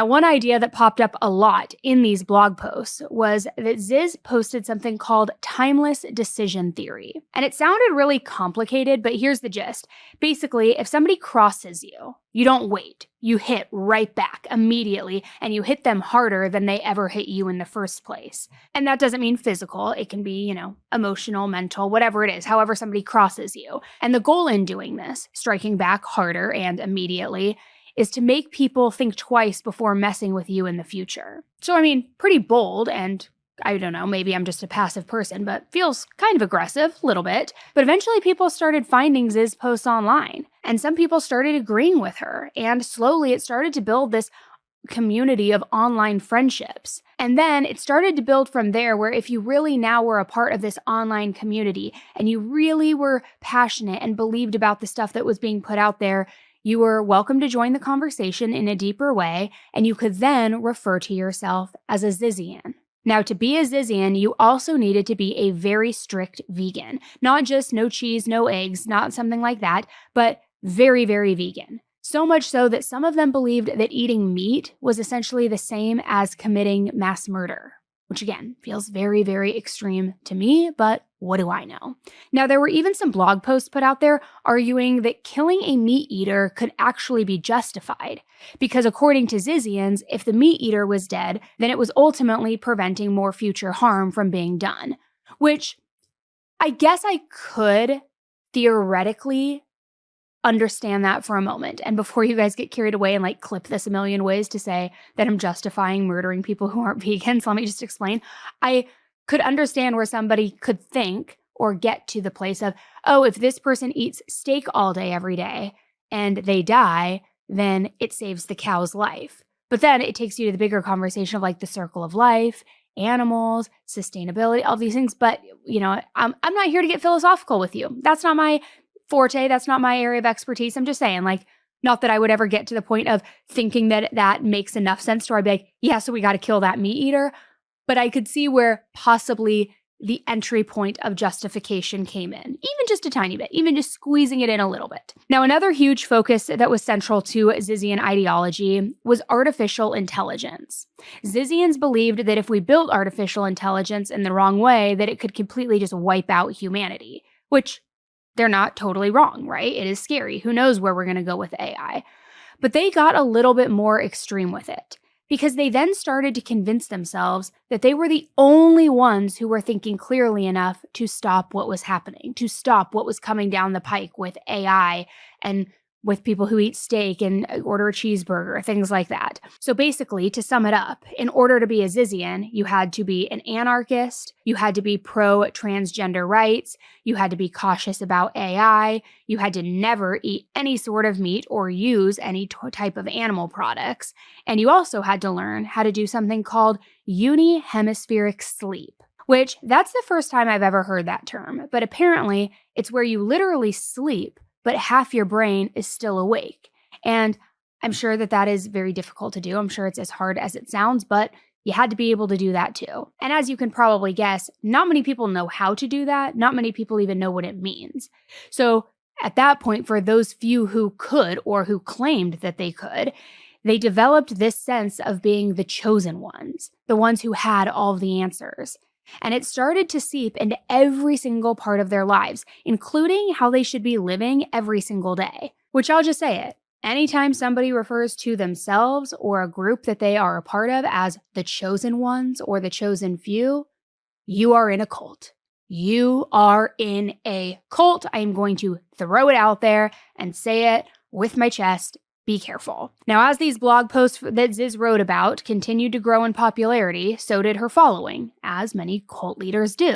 Now, one idea that popped up a lot in these blog posts was that Ziz posted something called timeless decision theory. And it sounded really complicated, but here's the gist. Basically, if somebody crosses you, you don't wait. You hit right back immediately, and you hit them harder than they ever hit you in the first place. And that doesn't mean physical. It can be, emotional, mental, whatever it is, however somebody crosses you. And the goal in doing this, striking back harder and immediately, is to make people think twice before messing with you in the future. So, pretty bold, and I don't know, maybe I'm just a passive person, but feels kind of aggressive, a little bit. But eventually people started finding Ziz posts online, and some people started agreeing with her, and slowly it started to build this community of online friendships. And then it started to build from there, where if you really now were a part of this online community, and you really were passionate and believed about the stuff that was being put out there, you were welcome to join the conversation in a deeper way, and you could then refer to yourself as a Zizian. Now, to be a Zizian, you also needed to be a very strict vegan. Not just no cheese, no eggs, not something like that, but very, very vegan. So much so that some of them believed that eating meat was essentially the same as committing mass murder, which again, feels very, very extreme to me, but what do I know? Now, there were even some blog posts put out there arguing that killing a meat eater could actually be justified, because according to Zizians, if the meat eater was dead, then it was ultimately preventing more future harm from being done, which I guess I could theoretically understand that for a moment. And before you guys get carried away and clip this a million ways to say that I'm justifying murdering people who aren't vegans, let me just explain. I could understand where somebody could think or get to the place of, oh, if this person eats steak all day every day and they die, then it saves the cow's life. But then it takes you to the bigger conversation of the circle of life, animals, sustainability, all these things. But, I'm not here to get philosophical with you. That's not my forte. That's not my area of expertise. I'm just saying, not that I would ever get to the point of thinking that that makes enough sense to where I'd be like, yeah, so we got to kill that meat eater. But I could see where possibly the entry point of justification came in, even just a tiny bit, even just squeezing it in a little bit. Now, another huge focus that was central to Zizian ideology was artificial intelligence. Zizians believed that if we built artificial intelligence in the wrong way, that it could completely just wipe out humanity, which they're not totally wrong, right? It is scary. Who knows where we're going to go with AI? But they got a little bit more extreme with it, because they then started to convince themselves that they were the only ones who were thinking clearly enough to stop what was happening, to stop what was coming down the pike with AI and with people who eat steak and order a cheeseburger, things like that. So basically, to sum it up, in order to be a Zizian, you had to be an anarchist, you had to be pro-transgender rights, you had to be cautious about AI, you had to never eat any sort of meat or use any type of animal products, and you also had to learn how to do something called uni-hemispheric sleep, which that's the first time I've ever heard that term, but apparently it's where you literally sleep but half your brain is still awake. And I'm sure that is very difficult to do. I'm sure it's as hard as it sounds, but you had to be able to do that too. And as you can probably guess, not many people know how to do that. Not many people even know what it means. So at that point, for those few who could or who claimed that they could, they developed this sense of being the chosen ones, the ones who had all the answers. And it started to seep into every single part of their lives, including how they should be living every single day. Which I'll just say it. Anytime somebody refers to themselves or a group that they are a part of as the chosen ones or the chosen few, you are in a cult. You are in a cult. I am going to throw it out there and say it with my chest. Be careful. Now, as these blog posts that Ziz wrote about continued to grow in popularity, so did her following, as many cult leaders do.